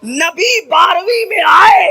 نبی 12ویں میں آئے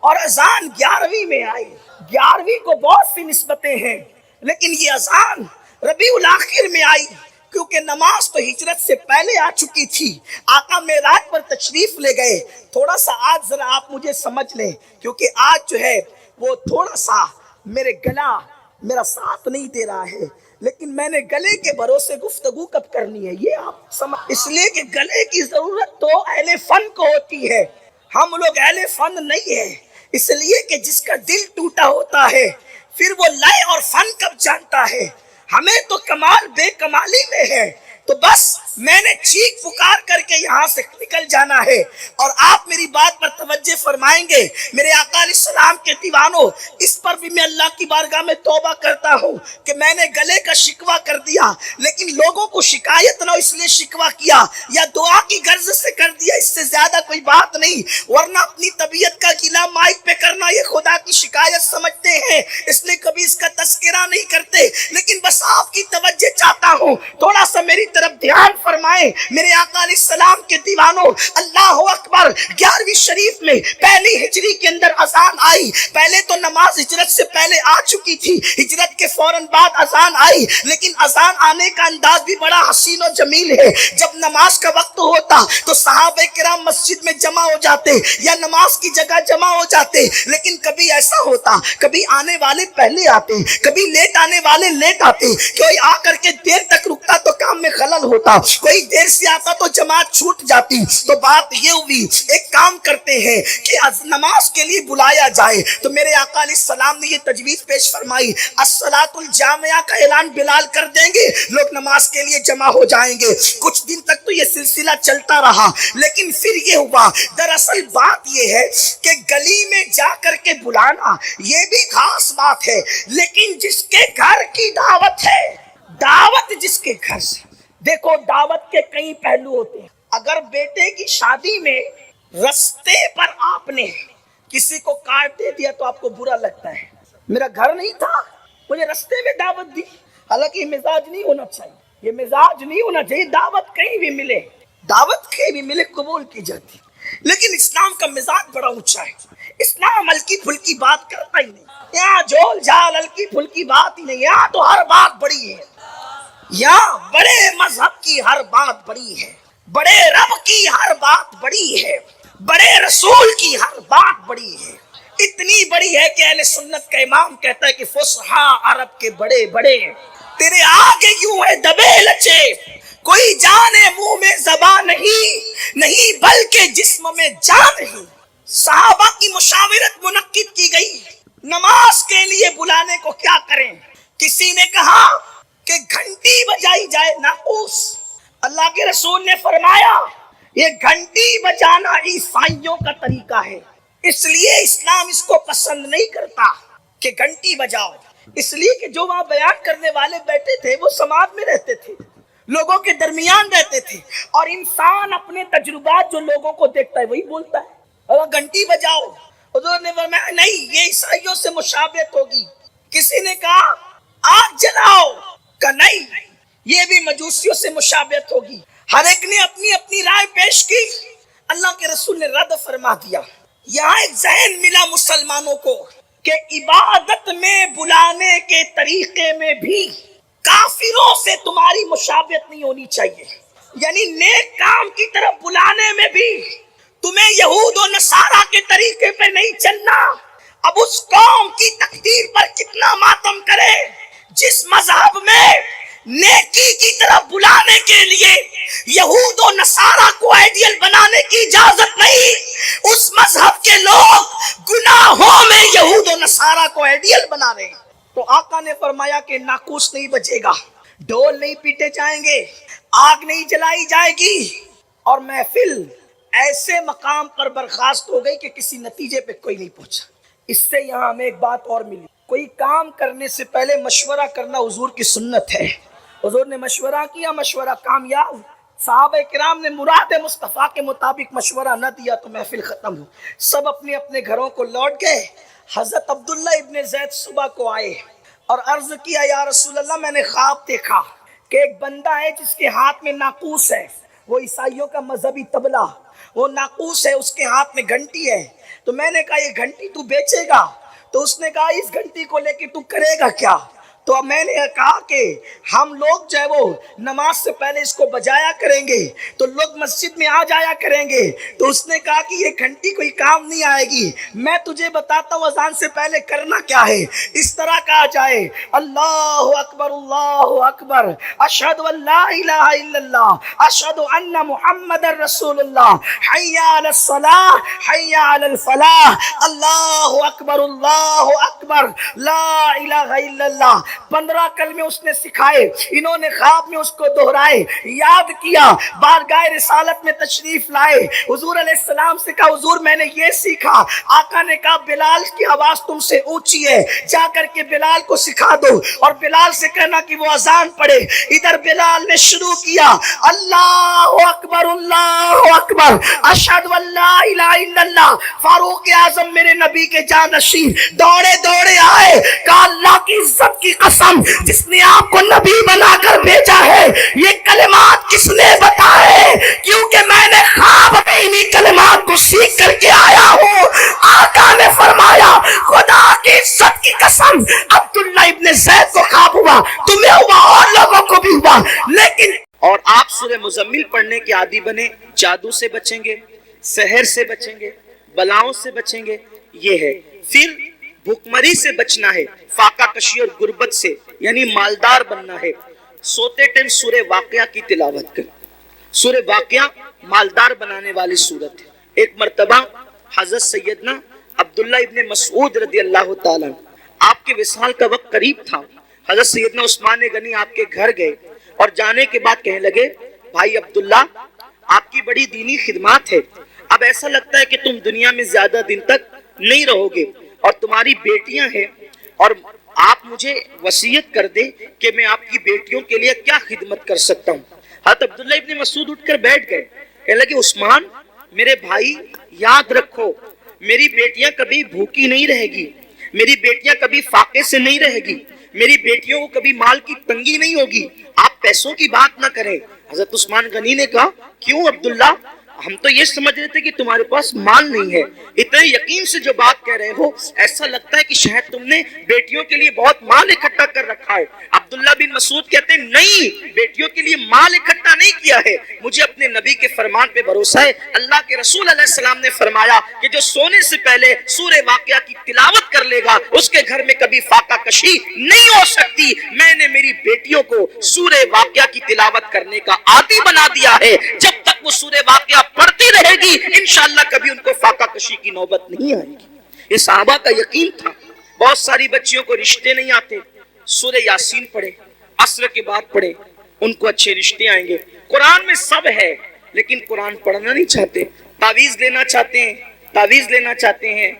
اور اذان 11ویں میں آئی. 11ویں کو بہت سی نسبتیں ہیں لیکن یہ اذان ربیع الاخر میں آئی کیونکہ نماز تو ہجرت سے پہلے آ چکی تھی. آقا معراج پر تشریف لے گئے. تھوڑا سا آج ذرا آپ مجھے سمجھ لیں کیونکہ آج جو ہے وہ تھوڑا سا گلا میرا ساتھ نہیں دے رہا ہے، لیکن میں نے گلے کے بھروسے گفتگو کب کرنی ہے یہ آپ سمجھ، اس لیے کہ گلے کی ضرورت تو اہل فن کو ہوتی ہے. ہم لوگ اہل فن نہیں ہے، اس لیے کہ جس کا دل ٹوٹا ہوتا ہے پھر وہ لئے اور فن کب جانتا ہے. ہمیں تو کمال بے کمالی میں ہے، تو بس میں نے چیخ پکار کر کے یہاں سے نکل جانا ہے. اور آپ میری بات پر توجہ فرمائیں گے میرے آقا علیہ السلام کے دیوانوں، اس پر بھی میں اللہ کی بارگاہ میں توبہ کرتا ہوں کہ میں نے گلے کا شکوہ کر دیا، لیکن لوگوں کو شکایت نہ ہو اس لیے شکوہ کیا یا دعا کی غرض سے کر دیا، اس سے زیادہ کوئی بات نہیں. ورنہ اپنی طبیعت کا گیلا مائک پہ کرنا یہ خدا کی شکایت سمجھتے ہیں، اس لیے کبھی اس کا تذکرہ نہیں کرتے. لیکن بس آپ کی توجہ چاہتا ہوں، تھوڑا سا میری طرف دھیان فرمائیں میرے آقا علیہ السلام کے دیوانوں. اللہ اکبر. 11ویں شریف میں پہلی ہجری کے اندر اذان آئی. پہلے تو نماز ہجرت سے پہلے آ چکی تھی، ہجرت کے فوراً بعد اذان آئی، لیکن اذان آنے کا انداز بھی بڑا حسین و جمیل ہے. جب نماز کا وقت ہوتا تو صحابہ کرام مسجد میں جمع ہو جاتے یا نماز کی جگہ جمع ہو جاتے. لیکن کبھی ایسا ہوتا، کبھی آنے والے پہلے آتے، کبھی لیٹ آنے والے لیٹ آتے. کوئی آ کر کے دیر تک رکتا تو کام میں خلل ہوتا، کوئی دیر سے آتا تو جماعت چھوٹ جاتی. تو بات یہ ہوئی ایک کام کرتے ہیں کہ نماز کے لیے بلایا جائے. تو میرے آقا علیہ السلام نے یہ تجویز پیش فرمائی، الصلاۃ الجامعہ کا اعلان بلال کر دیں گے، لوگ نماز کے لیے جمع ہو جائیں گے. کچھ دن تک تو یہ سلسلہ چلتا رہا، لیکن پھر یہ ہوا. دراصل بات یہ ہے کہ گلی میں جا کر کے بلانا یہ بھی خاص بات ہے، لیکن جس کے گھر کی دعوت ہے، دعوت جس کے گھر سے، دیکھو دعوت کے کئی پہلو ہوتے ہیں. اگر بیٹے کی شادی میں رستے پر آپ نے کسی کو کارڈ دے دیا تو آپ کو برا لگتا ہے. میرا گھر نہیں تھا، مجھے رستے میں دعوت دی. حالانکہ یہ مزاج نہیں ہونا چاہیے، یہ مزاج نہیں ہونا چاہیے. دعوت کہیں بھی ملے، دعوت کہیں بھی ملے قبول کی جاتی. لیکن اسلام کا مزاج بڑا اونچا ہے. اسلام ہلکی پھلکی بات کرتا ہی نہیں. یہاں جھول جھال ہلکی پھلکی بات ہی نہیں، یہاں تو ہر بات بڑی ہے. یہاں بڑے مذہب کی ہر بات بڑی ہے، بڑے رب کی ہر بات بڑی ہے، بڑے رسول کی ہر بات بڑی ہے. اتنی بڑی ہے کہ اہل سنت کا امام کہتا ہے کہ فصحا عرب کے بڑے بڑے تیرے آگے یوں ہے دبے لچے، کوئی جانے منہ میں زبان نہیں بلکہ جسم میں جان نہیں. صحابہ کی مشاورت منعقد کی گئی، نماز کے لیے بلانے کو کیا کریں. کسی نے کہا کہ گھنٹی بجائی جائے ناقوس. اللہ کے رسول نے فرمایا یہ گھنٹی بجانا عیسائیوں کا طریقہ ہے، اس لیے اسلام اس کو پسند نہیں کرتا کہ گھنٹی بجاؤ. اس لیے کہ جو وہاں بیان کرنے والے بیٹھے تھے وہ سماج میں رہتے تھے، لوگوں کے درمیان رہتے تھے، اور انسان اپنے تجربات جو لوگوں کو دیکھتا ہے وہی بولتا ہے. اور گھنٹی بجاؤ، حضور نے فرمایا نہیں یہ عیسائیوں سے مشابہت ہوگی. کسی نے کہا آگ جلاؤ، کہ نہیں یہ بھی مجوسیوں سے مشابہت ہوگی. ہر ایک نے اپنی اپنی رائے پیش کی. اللہ کے رسول نے رد فرما دیا. یہاں ایک ذہن ملا مسلمانوں کو کہ عبادت میں بلانے کے طریقے میں بھی کافروں سے تمہاری مشابہت نہیں ہونی چاہیے. یعنی نیک کام کی طرف بلانے میں بھی تمہیں یہود و نصارہ کے طریقے پہ نہیں چلنا. اب اس قوم کی تقدیر پر کتنا ماتم کرے جس مذہب میں نیکی کی طرف بلانے کے لیے یہود و نصارہ کو آئیڈیل بنانے کی اجازت نہیں، اس مذہب کے لوگ گناہوں میں یہود و نصارہ کو آئیڈیل بنا رہے ہیں. تو آقا نے فرمایا کہ ناقوس نہیں بجے گا، ڈھول نہیں پیٹے جائیں گے، آگ نہیں جلائی جائے گی، اور محفل ایسے مقام پر برخاست ہو گئی کہ کسی نتیجے پہ کوئی نہیں پہنچا. اس سے یہاں ہمیں ایک بات اور ملی، کوئی کام کرنے سے پہلے مشورہ کرنا حضور کی سنت ہے. حضور نے مشورہ کیا، مشورہ کامیاب. صحابہ کرام نے مراد مصطفیٰ کے مطابق مشورہ نہ دیا تو محفل ختم ہو. سب اپنے اپنے گھروں کو لوٹ گئے. حضرت عبداللہ ابن زید صبح کو آئے اور عرض کیا یا رسول اللہ میں نے خواب دیکھا کہ ایک بندہ ہے جس کے ہاتھ میں ناقوس ہے، وہ عیسائیوں کا مذہبی طبلہ، وہ ناقوس ہے، اس کے ہاتھ میں گھنٹی ہے. تو میں نے کہا یہ گھنٹی تو بیچے گا؟ تو اس نے کہا اس گھنٹی کو لے کے تو کرے گا کیا؟ تو اب میں نے کہا کہ ہم لوگ جو ہے وہ نماز سے پہلے اس کو بجایا کریں گے تو لوگ مسجد میں آ جایا کریں گے. تو اس نے کہا کہ یہ گھنٹی کوئی کام نہیں آئے گی، میں تجھے بتاتا ہوں اذان سے پہلے کرنا کیا ہے. اس طرح کہا جائے اللہ اکبر اللہ اکبر اشہد ان لا الہ الا اللہ اشہد ان محمد رسول اللہ حی علی الصلاۃ حی علی الفلاح اللہ اکبر لا الہ الا اللہ. 15 کلمے اس نے سکھائے، انہوں نے خواب میں اس کو دہرائے، یاد کیا، بارگاہ رسالت میں تشریف لائے، حضور علیہ السلام سے کہا حضور میں نے یہ سیکھا. آقا نے کہا بلال کی آواز تم سے اونچی ہے، جا کر کے بلال کو سکھا دو اور بلال سے کہنا کہ وہ اذان پڑھے. ادھر بلال نے شروع کیا اللہ اکبر اشہد ان لا الہ الا اللہ. فاروق اعظم میرے نبی کے جانشین دوڑے دوڑے آئے، کہا اللہ کی عزت کی قسم جس نے آپ کو نبی بنا کر بھیجا ہے یہ کلمات کس نے بتائے؟ کیونکہ میں نے خواب میں انہی کلمات کو سیکھ کر کے آیا ہوں. آقا نے فرمایا خدا کی عزت کی قسم عبداللہ ابن زید کو خواب ہوا، تمہیں ہوا اور لوگوں کو بھی ہوا، لیکن اور آپ سورہ مزمل پڑھنے کے عادی بنے، جادو سے بچیں گے، سحر سے بچیں گے، بلاؤں سے بچیں گے، یہ ہے. پھر بھوکمری سے بچنا ہے، فاقہ کشی اور غربت سے یعنی مالدار بننا ہے. سوتے ٹائم سورہ واقعہ کی تلاوت کر. سورہ واقعہ مالدار بنانے والی سورت ہے. ایک مرتبہ حضرت سیدنا عبداللہ ابن مسعود رضی اللہ تعالیٰ آپ کے وصال کا وقت قریب تھا. حضرت سیدنا عثمان غنی آپ کے گھر گئے اور جانے کے بعد کہنے لگے بھائی عبداللہ آپ کی بڑی دینی خدمات ہے، اب ایسا لگتا ہے کہ تم دنیا میں زیادہ دن تک نہیں رہو گے اور تمہاری بیٹیاں ہیں اور آپ مجھے وصیت کر دیں کہ میں آپ کی بیٹیوں کے لیے کیا خدمت کر سکتا ہوں. حضرت عبداللہ ابن مسعود اٹھ کر بیٹھ گئے، کہنے لگے عثمان میرے بھائی یاد رکھو میری بیٹیاں کبھی بھوکی نہیں رہے گی، میری بیٹیاں کبھی فاقے سے نہیں رہے گی، میری بیٹیوں کو کبھی مال کی تنگی نہیں ہوگی، آپ پیسوں کی بات نہ کریں. حضرت عثمان غنی نے کہا کیوں عبداللہ، ہم تو یہ سمجھ رہے تھے کہ تمہارے پاس مال نہیں ہے، اتنے یقین سے جو بات کہہ رہے ہو ایسا لگتا ہے کہ شاید تم نے بیٹیوں کے لیے بہت مال اکٹھا کر رکھا ہے. عبداللہ بن مسعود کہتے ہیں نہیں، بیٹیوں کے لیے مال اکٹھا نہیں کیا ہے، مجھے اپنے نبی کے فرمان پہ بھروسہ ہے. اللہ کے رسول علیہ السلام نے فرمایا کہ جو سونے سے پہلے سورہ واقعہ کی تلاوت کر لے گا اس کے گھر میں کبھی فاقہ کشی نہیں ہو سکتی. میں نے میری بیٹیوں کو سورہ واقعہ کی تلاوت کرنے کا عادی بنا دیا ہے، جب تک وہ سورہ واقعہ پڑھتی رہے گی انشاءاللہ کبھی ان کو فاقہ کشی کی نوبت نہیں آئے گی. یہ صحابہ کا یقین تھا. بہت ساری بچیوں کو رشتے نہیں آتے، سورہ یاسین پڑھے، عصر کے بعد پڑھے، ان کو اچھے رشتے آئیں گے. قرآن میں سب ہے لیکن قرآن پڑھنا نہیں چاہتے، تعویذ لینا چاہتے ہیں، تعویذ لینا چاہتے ہیں،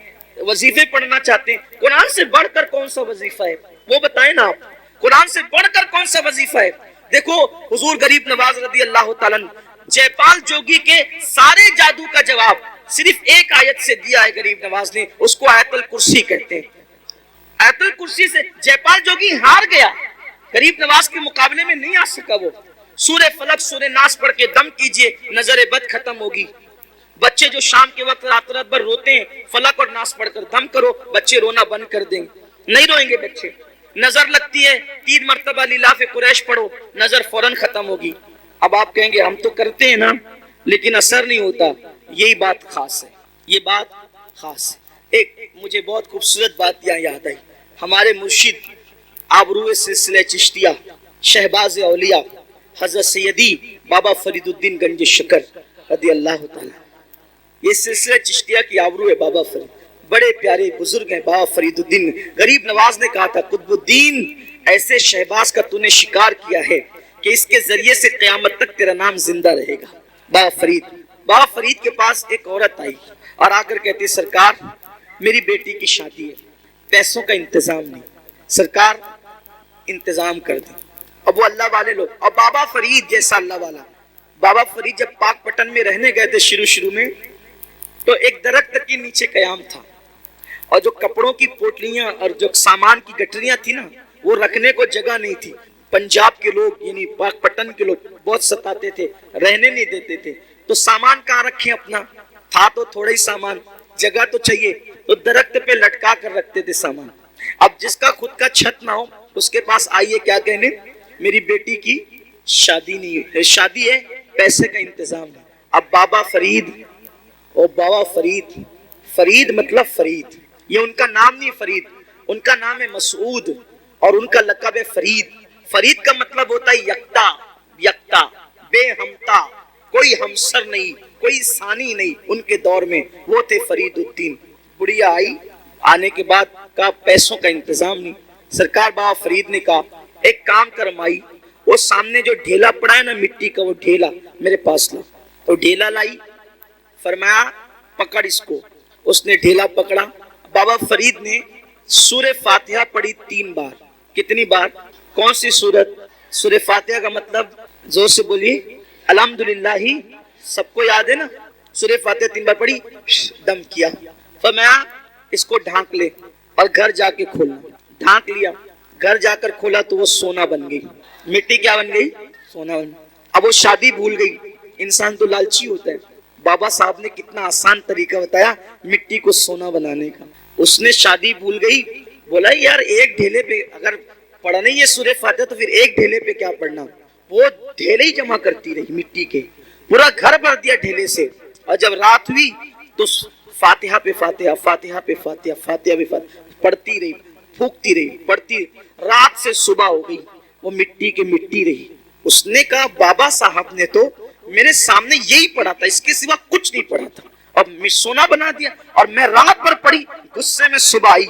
وظیفے پڑھنا چاہتے ہیں. قرآن سے بڑھ کر کون سا وظیفہ ہے وہ بتائیں نا آپ، قرآن سے بڑھ کر کون سا وظیفہ ہے؟ دیکھو حضور غریب نواز رضی اللہ تعالیٰ جے پال جوگی کے سارے جادو کا جواب صرف ایک آیت سے دیا ہے غریب نواز نے، اس کو آیت الکرسی کہتے ہیں. آیت الکرسی سے جے پال جوگی ہار گیا، غریب نواز کے مقابلے میں نہیں آ سکا. وہ سورہ فلق سورہ ناس پڑھ کے دم کیجئے نظر بد ختم ہوگی. بچے جو شام کے وقت رات رات بھر روتے ہیں فلق اور ناس پڑھ کر دم کرو، بچے رونا بند کر دیں گے، نہیں روئیں گے بچے. نظر لگتی ہے 3 مرتبہ لیلاف قریش پڑھو، نظر فوراً ختم ہوگی. اب آپ کہیں گے ہم تو کرتے ہیں نا لیکن اثر نہیں ہوتا. یہی بات خاص ہے، یہ بات خاص ہے. ایک مجھے بہت خوبصورت بات یہاں یاد آئی. ہمارے مرشد آبرو سلسلہ چشتیہ شہباز اولیاء حضرت سیدی بابا فرید الدین گنج شکر رضی اللہ تعالی، یہ سلسلہ چشتیہ کی آبرو ہے. بابا فرید بڑے پیارے بزرگ ہیں. بابا فرید الدین غریب نواز نے کہا تھا قطب الدین ایسے شہباز کا تو نے شکار کیا ہے کہ اس کے ذریعے سے قیامت تک تیرا نام زندہ رہے گا. بابا فرید کے پاس ایک عورت آئی اور آ کر کہتی سرکار میری بیٹی کی شادی ہے، پیسوں کا انتظام نہیں، سرکار انتظام کر دیں. اب وہ اللہ والے لوگ، اور بابا فرید جیسا اللہ والا. بابا فرید جب پاک پٹن میں رہنے گئے تھے شروع میں تو ایک درخت کے نیچے قیام تھا اور جو کپڑوں کی پوٹلیاں اور جو سامان کی گٹریاں تھی نا وہ رکھنے کو جگہ نہیں تھی. پنجاب کے لوگ یعنی پاک پٹن کے لوگ بہت ستاتے تھے، رہنے نہیں دیتے تھے. تو سامان کہاں رکھیں اپنا؟ تھا تو تھوڑا ہی سامان، جگہ تو چاہیے، تو درخت پہ لٹکا کر رکھتے تھے سامان۔ اب جس کا خود کا چھت نہ ہو اس کے پاس آئیے کیا کہنے، میری بیٹی کی شادی نہیں ہے، شادی ہے، پیسے کا انتظام ہے۔ اب بابا فرید، او بابا فرید، فرید مطلب فرید، یہ ان کا نام نہیں فرید، ان کا نام ہے مسعود، اور ان کا لقب ہے فرید۔ فرید کا مطلب ہوتا ہے یکتا، یکتا، بے ہمتا، کوئی ہمسر نہیں، کوئی ثانی نہیں ان کے دور میں، وہ تھے فرید الدین۔ بڑھیا آئی، آنے کے بعد کہا پیسوں کا انتظام نہیں۔ سرکار بابا فرید نے کہا ایک کام کر مائی، وہ سامنے جو ڈھیلا پڑا ہے نا مٹی کا، وہ ڈھیلا میرے پاس لا۔ تو ڈھیلا لائی، فرمایا پکڑ اس کو۔ اس نے ڈھیلا پکڑا، بابا فرید نے سورہ فاتحہ پڑھی 3 بار۔ کتنی بار؟ کون سی سورت؟ سورہ فاتحہ کا مطلب زور سے بولیے، الحمدللہ ہی سب کو یاد ہے نا؟ سورہ فاتحہ 3 بار پڑھی، دم کیا، فرمایا اس کو ڈھانک لے اور گھر جا کے کھولنا۔ ڈھانک لیا، گھر جا کر کھولا تو وہ سونا بن گئی۔ مٹی کیا بن گئی؟ سونا بن گئی۔ اب وہ شادی بھول گئی، انسان تو لالچی ہوتا ہے۔ بابا صاحب نے کتنا آسان طریقہ بتایا مٹی کو سونا بنانے کا۔ اس نے شادی بھول گئی، بولا یار ایک ڈھیلے پہ اگر پڑھنا ہی ہے سورہ فاتحہ تو پھر ایک ڈھیلے پہ کیا پڑھنا؟ وہ ڈھیلے ہی جمع کرتی رہی مٹی کے، پورا گھر بھر دیا ڈھیلے سے۔ اور جب رات ہوئی تو فاتحہ پہ فاتحہ، فاتحہ پہ فاتحہ، فاتحہ پہ فاتحہ پڑھتی رہی، پھونکتی رہی، پڑھتی رہی، رات سے صبح ہو گئی، وہ مٹی کے مٹی رہی۔ اس نے کہا بابا صاحب نے تو میرے سامنے یہی پڑھا تھا، اس کے سوا کچھ نہیں پڑھا تھا، اور سونا بنا دیا، اور میں رات بھر پڑھی، غصے میں صبح آئی،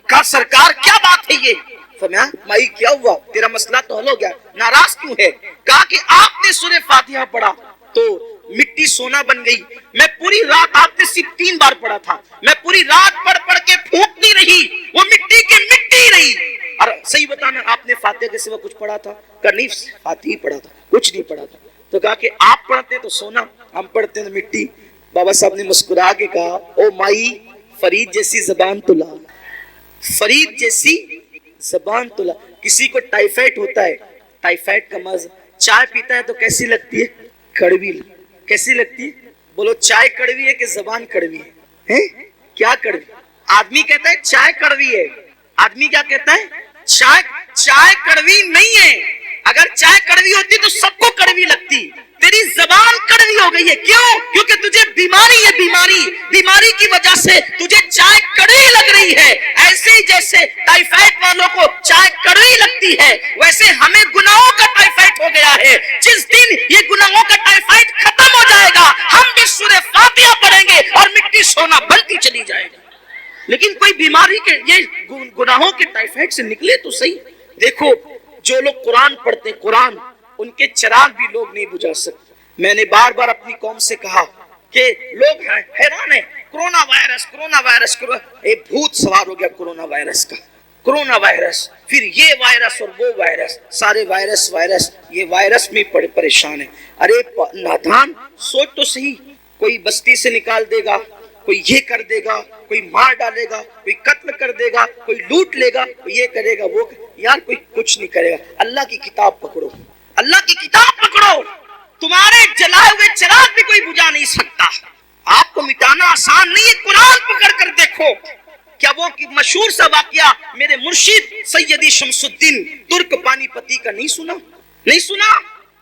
کہا سرکار کیا بات ہے یہ؟ فرمایا مائی کیا ہوا، تیرا مسئلہ تو حل ہو گیا، ناراض کیوں ہے؟ کہا کہ آپ نے سورہ فاتحہ پڑھا تو مٹی سونا بن گئی، میں پوری رات، آپ نے صرف 3 بار پڑھا تھا، میں پوری رات پڑھ پڑھ کے پھونکتی رہی، وہ مٹی کی مٹی رہی۔ اور صحیح بتانا آپ نے فاتحہ کے سوا کچھ پڑھا تھا؟ کہا نہیں فاتحہ ہی پڑھا تھا، کچھ نہیں پڑھا تھا۔ تو کہا کہ آپ پڑھتے تو سونا، ہم پڑھتے ہیں مٹی۔ بابا صاحب نے مسکرا کے کہا او مائی فرید جیسی زبان تو لا، فرید جیسی زبان تو لا۔ کسی کو ٹائیفائڈ ہوتا ہے، ٹائیفائڈ کا مزہ، چائے پیتا ہے تو کیسی لگتی ہے؟ کڑوی۔ کیسی لگتی ہے؟ بولو چائے کڑوی ہے کہ زبان کڑوی ہے؟ کیا کڑوی؟ آدمی کہتا ہے چائے کڑوی ہے، آدمی کیا کہتا ہے؟ چائے کڑوی نہیں ہے، اگر چائے کڑوی ہوتی تو سب کو کڑوی لگتی، تیری زبان کڑوی ہو گئی ہے۔ کیوں؟ کیونکہ تجھے بیماری ہے، بیماری کی وجہ سے تجھے چائے کڑوی لگ رہی ہے۔ ایسے ہی جیسے ٹائیفائڈ والوں کو چائے کڑوی لگتی ہے، ویسے ہمیں گناہوں کا ٹائیفائڈ ہو گیا ہے۔ جس دن یہ گناہوں کا ٹائیفائڈ ختم ہو جائے گا، ہم بھی سورہ فاتحہ پڑھیں گے اور مٹی سونا بنتی چلی جائے گی۔ لیکن کوئی بیماری کے یہ گناہوں کے ٹائیفائڈ سے نکلے تو صحیح۔ دیکھو جو لوگ قرآن پڑھتے ہیں، قرآن ان کے چراغ بھی لوگ نہیں بجھا سکتے۔ میں نے بار بار اپنی قوم سے کہا کہ لوگ حیران ہیں، کرونا وائرس، کرونا وائرس، ایک بھوت سوار ہو گیا کرونا وائرس کا، کرونا وائرس، پھر یہ وائرس اور وہ وائرس، سارے وائرس، یہ وائرس میں پریشان ہے۔ ارے نادان، سوچ تو صحیح، کوئی بستی سے نکال دے گا، کوئی یہ کر دے گا، کوئی مار ڈالے گا، کوئی قتل کر دے گا، کوئی لوٹ لے گا، کوئی یہ کرے گا، وہ یار کوئی کچھ نہیں کرے گا۔ اللہ کی کتاب پکڑو، اللہ کی کتاب پکڑو، تمہارے جلائے ہوئے چراغ بھی کوئی بجھا نہیں سکتا۔ آپ کو مٹانا آسان نہیں ہے، قرآن پکڑ کر دیکھو۔ کیا وہ مشہور سا واقعہ میرے مرشد سیدی شمس الدین ترک پانی پتی کا نہیں سنا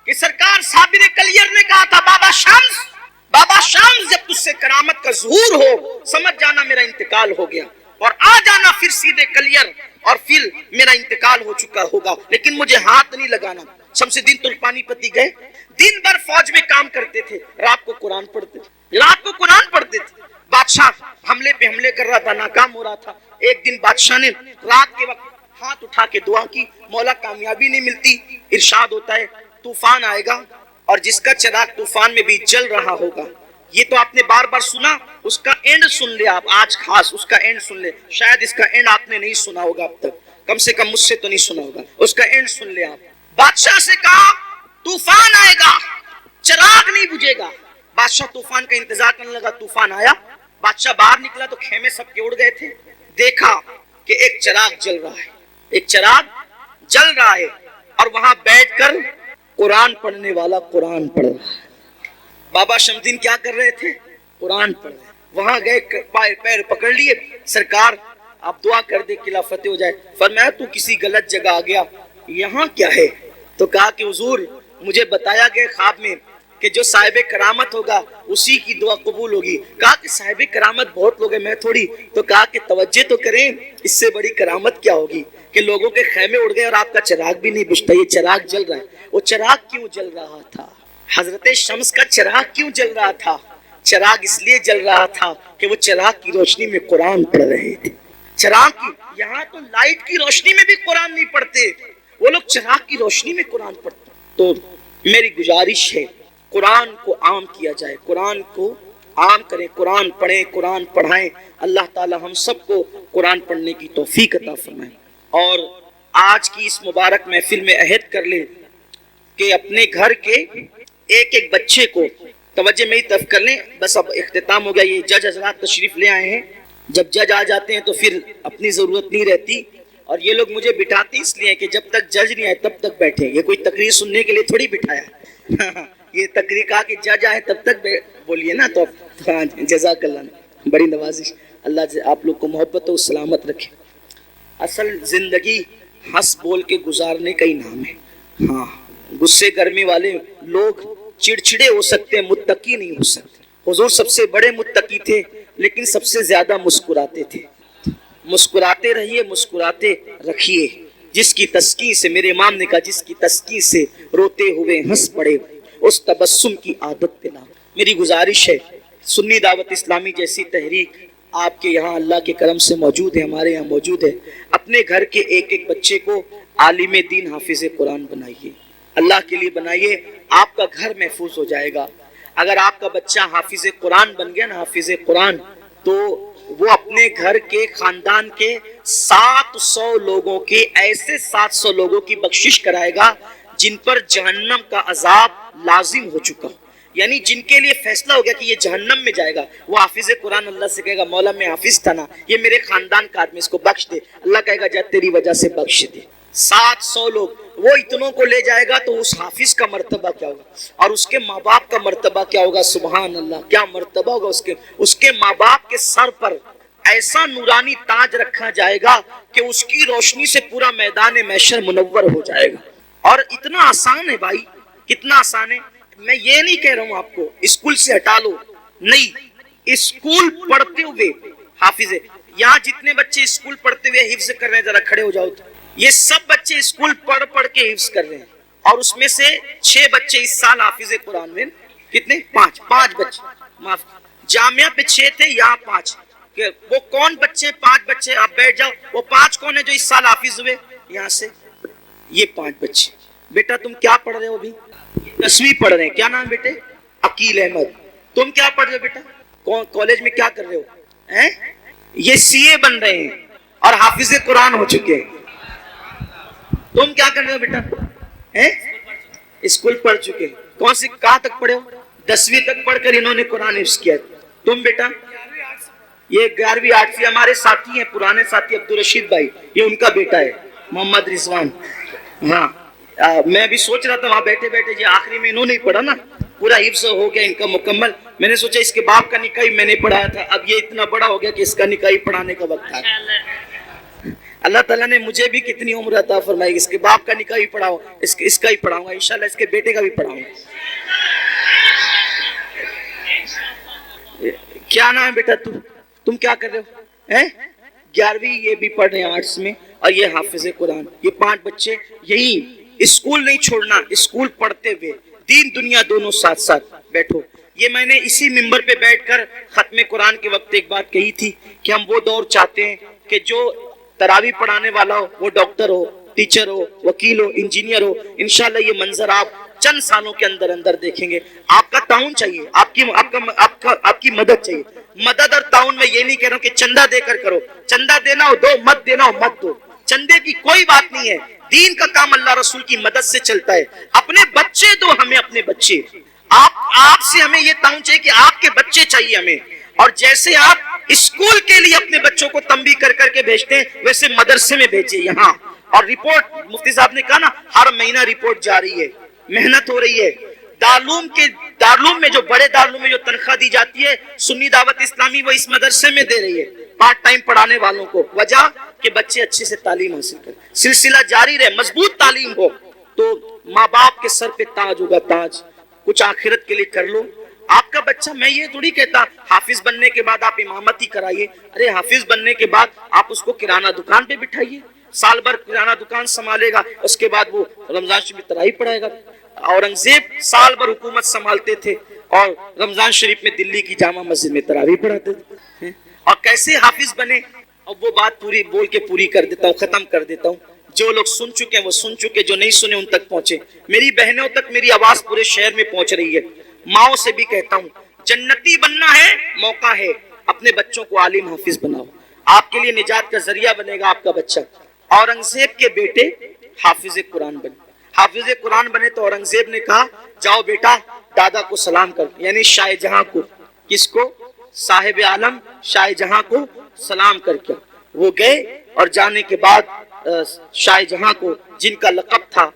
کہ سرکار صابر کلیر نے کہا تھا بابا شمس جب تجھ سے کرامت کا ظہور ہو سمجھ جانا میرا انتقال ہو گیا، اور آ جانا پھر سیدھے کلیر اور پھر میرا انتقال ہو چکا ہوگا، لیکن مجھے ہاتھ نہیں لگانا۔ شمس الدین ترک پانی پتی گئے، دن بھر فوج میں کام کرتے تھے، رات کو قرآن پڑھتے تھے۔ بادشاہ حملے پہ حملے کر رہا تھا، ناکام ہو رہا تھا۔ ایک دن بادشاہ نے رات کے وقت ہاتھ اٹھا کے دعا کی، مولا کامیابی نہیں ملتی، ارشاد ہوتا ہے طوفان آئے گا اور جس کا چراغ طوفان میں بھی جل رہا ہوگا۔ یہ تو آپ نے بار بار سنا، اس کا اینڈ سن لے آپ، آج خاص اس کا اینڈ سن لے، شاید اس کا اینڈ آپ نے نہیں سنا ہوگا اب تک، کم سے کم مجھ سے تو نہیں سنا ہوگا، اس کا اینڈ سن لے آپ۔ بادشاہ سے کہا طوفان آئے گا، چراغ نہیں بجھے گا۔ بادشاہ طوفان کا انتظار کرنے لگا، طوفان آیا، بادشاہ باہر نکلا تو خیمے سب کے اڑ گئے تھے، دیکھا کہ ایک چراغ جل رہا ہے اور وہاں بیٹھ کر قرآن پڑھنے والا قرآن پڑھ رہا ہے۔ بابا شمدین کیا کر رہے تھے؟ قرآن پڑھ رہے. وہاں گئے, پیر پکڑ لیے, سرکار آپ دعا کر دے کہ فتح ہو جائے. فرمایا تو کسی غلط جگہ آ گیا, یہاں کیا ہے؟ تو کہا کہ حضور مجھے بتایا گیا خواب میں کہ جو صاحب کرامت ہوگا اسی کی دعا قبول ہوگی. کہا کہ صاحب کرامت بہت لوگ ہیں, میں تھوڑی. تو کہا کہ توجہ تو کریں, اس سے بڑی کرامت کیا ہوگی کہ لوگوں کے خیمے اڑ گئے اور آپ کا چراغ بھی نہیں بجھتا. یہ چراغ جل رہا ہے. وہ چراغ کیوں جل رہا تھا؟ حضرت شمس کا چراغ کیوں جل رہا تھا؟ چراغ اس لیے جل رہا تھا کہ وہ چراغ کی روشنی میں قرآن پڑھ رہے تھے. چراغ کی, یہاں تو لائٹ کی روشنی میں بھی قرآن نہیں پڑھتے, وہ لوگ چراغ کی روشنی میں قرآن پڑھتے. تو میری گزارش ہے قرآن کو عام کیا جائے, قرآن کو عام کریں, قرآن پڑھیں, قرآن پڑھائیں. اللہ تعالی ہم سب کو قرآن پڑھنے کی توفیق عطا فرمائے. اور آج کی اس مبارک محفل میں عہد کر لیں کہ اپنے گھر کے ایک ایک بچے کو توجہ میں ہی طرف کر لیں. بس اب اختتام ہو گیا. یہ جج حضرات تشریف لے آئے ہیں. جب جج آ جاتے ہیں تو پھر اپنی ضرورت نہیں رہتی, اور یہ لوگ مجھے بٹھاتے اس لیے کہ جب تک جج نہیں آئے تب تک بیٹھے. یہ کوئی تقریر سننے کے لیے تھوڑی بٹھایا. یہ تقریر کہا کہ جج آئے تب تک بولیے نا. تو جزاک اللہ, بڑی نوازش. اللہ آپ لوگ کو محبت و سلامت رکھے. اصل زندگی ہنس بول کے گزارنے کا ہی نام ہے. ہاں, غصے گرمی والے لوگ چڑچڑے ہو سکتے ہیں, متقی نہیں ہو سکتے. حضور سب سے بڑے متقی تھے لیکن سب سے زیادہ مسکراتے تھے. مسکراتے رہیے, مسکراتے رکھیے. جس کی تسکین سے, میرے امام نے کہا, جس کی تسکین سے روتے ہوئے ہنس پڑے اس تبسم کی عادت پہ لا. میری گزارش ہے سنی دعوت اسلامی جیسی تحریک آپ کے یہاں اللہ کے کرم سے موجود ہے, ہمارے یہاں موجود ہے. اپنے گھر کے ایک ایک بچے کو عالم دین حافظ قرآن بنائیے, اللہ کے لیے بنائیے. آپ کا گھر محفوظ ہو جائے گا. اگر آپ کا بچہ حافظ قرآن بن گیا نا, حافظ قرآن, تو وہ اپنے گھر کے خاندان کے 700 لوگوں کے, ایسے 700 لوگوں کی بخشش کرائے گا جن پر جہنم کا عذاب لازم ہو چکا. یعنی جن کے لیے فیصلہ ہو گیا کہ یہ جہنم میں جائے گا, وہ حافظ قرآن اللہ سے کہے گا مولا میں حافظ تھا نا, یہ میرے خاندان کا آدمی, اس کو بخش دے. اللہ کہے گا جا تیری وجہ سے بخش دے. 700 لوگ, وہ اتنوں کو لے جائے گا تو اس حافظ کا مرتبہ کیا ہوگا, اور اس کے ماں باپ کا مرتبہ کیا ہوگا. سبحان اللہ, کیا مرتبہ ہوگا اس کے ماں باپ کے سر پر ایسا نورانی تاج رکھا جائے گا کہ اس کی روشنی سے پورا میدان محشر منور ہو جائے گا. اور اتنا آسان ہے بھائی, کتنا آسان ہے. میں یہ نہیں کہہ رہا ہوں آپ کو اسکول سے ہٹا لو, نہیں, اسکول پڑھتے ہوئے حافظ. یہاں جتنے بچے اسکول پڑھتے ہوئے حفظ کر رہے ہیں ذرا کھڑے ہو جاؤ. تو یہ سب بچے اسکول پڑھ کے حفظ کر رہے ہیں, اور اس میں سے 6 بچے اس سال حافظ قرآن میں. کتنے؟ 5 بچے. معاف, جامعہ پہ 6 تھے, یہاں 5. کہ وہ کون بچے؟ 5 بچے. آپ بیٹھ جاؤ. وہ 5 کون ہیں جو اس سال حافظ ہوئے یہاں سے؟ یہ 5 بچے. بیٹا تم کیا پڑھ رہے ہو ابھی؟ 10ویں پڑھ رہے ہیں. کیا نام بیٹے؟ عقیل احمد. تم کیا پڑھ رہے ہو بیٹا؟ کالج میں کیا کر رہے ہو؟ یہ CA بن رہے ہیں اور حافظ قرآن ہو چکے ہیں. تم کیا کر رہے ہو بیٹا؟ اسکول پڑھ چکے. کون سی, کہاں تک پڑھے ہو؟ 10ویں تک پڑھ کر انہوں نے قرآن حفظ کیا. تم بیٹا؟ یہ 11ویں 8ویں. ہمارے ساتھی ہیں, پرانے ساتھی عبدالرشید بھائی, یہ ان کا بیٹا ہے محمد رضوان. ہاں, میں بھی سوچ رہا تھا وہاں بیٹھے بیٹھے, یہ آخری میں انہوں نے پڑھا نا, پورا حفظ ہو گیا ان کا مکمل. میں نے سوچا اس کے باپ کا نکاح میں نے پڑھایا تھا, اب یہ اتنا بڑا ہو گیا کہ اس کا نکاح پڑھانے کا وقت آ. اللہ تعالیٰ نے مجھے بھی کتنی عمر عطا فرمائی, اس کے باپ کا نکاح بھی پڑھاؤ, اس کا ہی پڑھاؤں گا انشاءاللہ, اس کے بیٹے کا بھی پڑھاؤں گا. کیا نام ہے بیٹا تم کیا کر رہے ہو؟ 11ویں. یہ بھی پڑھ رہے ہیں آرٹس میں, اور یہ حافظ قرآن. یہ 5 بچے. یہی اسکول نہیں چھوڑنا, اسکول پڑھتے ہوئے دین دنیا دونوں ساتھ ساتھ بیٹھو. یہ میں نے اسی ممبر پہ بیٹھ کر ختم قرآن کے وقت ایک بات کہی تھی کہ ہم وہ دور چاہتے ہیں کہ جو تراویح پڑھانے والا ہو وہ ڈاکٹر ہو, ٹیچر ہو, وکیل ہو, انجینئر ہو. انشاءاللہ یہ منظر آپ چند سالوں کے اندر دیکھیں گے. آپ کا تعاون چاہیے, آپ کی مدد چاہیے. مدد اور تعاون میں یہ نہیں کہہ رہا ہوں کہ چندہ دے کر کرو, چندہ دینا ہو دو, مت دینا ہو مت دو. چندے کی کوئی بات نہیں ہے, دین کا کام اللہ رسول کی مدد سے چلتا ہے. اپنے بچے دو ہمیں, اپنے بچے. آپ سے ہمیں یہ تعاون چاہیے کہ آپ کے بچے چاہیے ہمیں. اور جیسے آپ اسکول کے لیے اپنے بچوں کو تنبیہ کر کے بھیجتے ہیں, ویسے مدرسے میں بھیجے یہاں. اور رپورٹ مفتی صاحب نے کہا نا, ہر مہینہ رپورٹ جا رہی ہے, محنت ہو رہی ہے. دارالعلوم میں جو بڑے دارالعلوم میں جو تنخواہ دی جاتی ہے سنی دعوت اسلامی وہ اس مدرسے میں دے رہی ہے پارٹ ٹائم پڑھانے والوں کو. وجہ کہ بچے اچھے سے تعلیم حاصل کریں, سلسلہ جاری رہے, مضبوط تعلیم ہو تو ماں باپ کے سر پہ تاج ہوگا, تاج. کچھ آخرت کے لیے کر لو. آپ کا بچہ, میں یہ تھوڑی کہتا حافظ بننے کے بعد آپ امامت ہی کرائیے. ارے حافظ بننے کے بعد آپ اس کو کرانہ دکان پہ بٹھائیے, سال بھر کرانہ دکان سنبھالے گا, اس کے بعد وہ رمضان شریف میں تراویح پڑھائے گا. اورنگزیب سال بھر حکومت سنبھالتے تھے اور رمضان شریف میں دلی کی جامع مسجد میں تراویح پڑھاتے تھے. اور کیسے حافظ بنے؟ اب وہ بات پوری بول کے پوری کر دیتا ہوں, ختم کر دیتا ہوں. جو لوگ سن چکے ہیں وہ سن چکے, جو نہیں سنے ان تک پہنچے. میری بہنوں تک میری آواز پورے شہر میں پہنچ رہی ہے. ماؤں سے بھی کہتا ہوں, جنتی بننا ہے, موقع ہے, اپنے بچوں کو عالم حافظ بناؤ. آپ کے لیے نجات کا ذریعہ بنے گا آپ کا بچہ. اورنگزیب کے بیٹے حافظ قرآن بنے. حافظ قرآن بنے تو اورنگزیب نے کہا جاؤ بیٹا دادا کو سلام کر, یعنی شاہ جہاں کو. کس کو؟ صاحب عالم شاہ جہاں کو سلام کر کے وہ گئے. اور جانے کے بعد شاہ جہاں کو, جن کا لقب تھا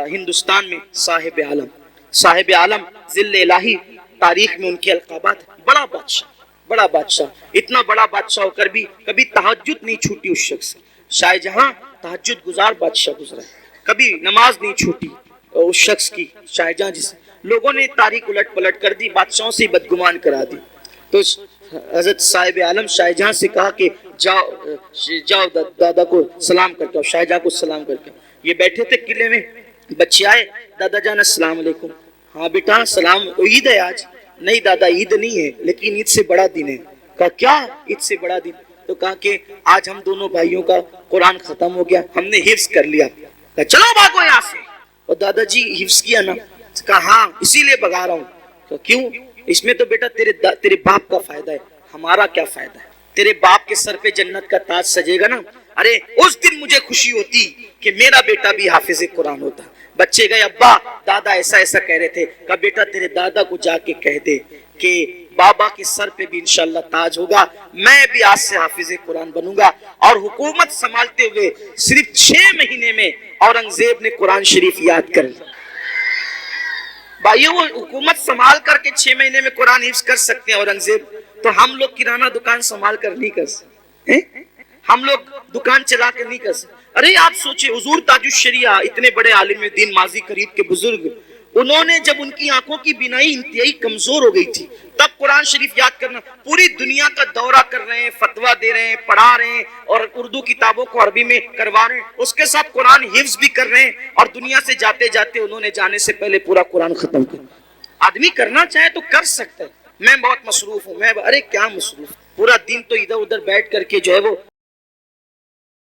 ہندوستان میں صاحب عالم, صاحب عالم ذل الہی, تاریخ میں ان کے القابات. بڑا بادشاہ, بڑا بادشاہ, اتنا بڑا بادشاہ ہو کر بھی کبھی تہجد نہیں چھوٹی اس شخص. شاہ جہاں تہجد گزار بادشاہ گزرا ہے, کبھی نماز نہیں چھوٹی اس شخص کی. شاہ جہاں جس لوگوں نے تاریخ الٹ پلٹ کر دی, بادشاہوں سے بدگمان کرا دی. تو حضرت صاحب عالم شاہ جہاں سے کہا کہ جاؤ دادا کو سلام کر کے آؤ. شاہ جہاں کو سلام کر کے. یہ بیٹھے تھے قلعے میں, بچے آئے, دادا جان السلام علیکم. ہاں بیٹا سلام, عید ہے آج. نہیں دادا عید نہیں ہے, لیکن عید سے بڑا دن ہے. کہا کیا عید سے بڑا دن؟ تو کہا کہ آج ہم دونوں بھائیوں کا قرآن ختم ہو گیا, ہم نے حفظ کر لیا. کہا چلو بھاگو یہاں سے. اور دادا جی حفظ کیا نا؟ کہا ہاں اسی لیے بھگا رہا ہوں. کہا کیوں؟ اس میں تو بیٹا تیرے باپ کا فائدہ ہے, ہمارا کیا فائدہ ہے؟ تیرے باپ کے سر پہ جنت کا تاج سجے گا نا. ارے اس دن مجھے خوشی ہوتی کہ میرا بیٹا بھی حافظ قرآن ہوتا. بچے گئے, ابا دادا ایسا ایسا کہہ رہے تھے. کہا بیٹا تیرے دادا کو جا کے کہہ دے کہ بابا کے سر پہ بھی انشاءاللہ تاج ہوگا, میں بھی آج سے حافظ قرآن بنوں گا. اور حکومت سنبھالتے ہوئے صرف 6 مہینے میں اورنگزیب نے قرآن شریف یاد کر لیا. بھائیو وہ حکومت سنبھال کر کے 6 مہینے میں قرآن حفظ کر سکتے ہیں اورنگزیب, تو ہم لوگ کرانہ دکان سنبھال کر نہیں کر سکتے, ہم لوگ دکان چلا کر نہیں کر سکتے. ارے آپ سوچیں, حضور تاج الشریعہ اتنے بڑے عالم دین ماضی قریب کے بزرگ, انہوں نے جب ان کی آنکھوں کی بینائی انتہائی کمزور ہو گئی تھی تب قرآن شریف یاد کرنا. پوری دنیا کا دورہ کر رہے ہیں, فتویٰ دے رہے ہیں, پڑھا رہے ہیں, اور اردو کتابوں کو عربی میں کروا رہے ہیں, اس کے ساتھ قرآن حفظ بھی کر رہے ہیں. اور دنیا سے جاتے جاتے انہوں نے جانے سے پہلے پورا قرآن ختم کر. آدمی کرنا چاہے تو کر سکتا ہے. میں بہت مصروف ہوں, ارے کیا مصروف, پورا دن تو ادھر ادھر بیٹھ کر کے جو ہے وہ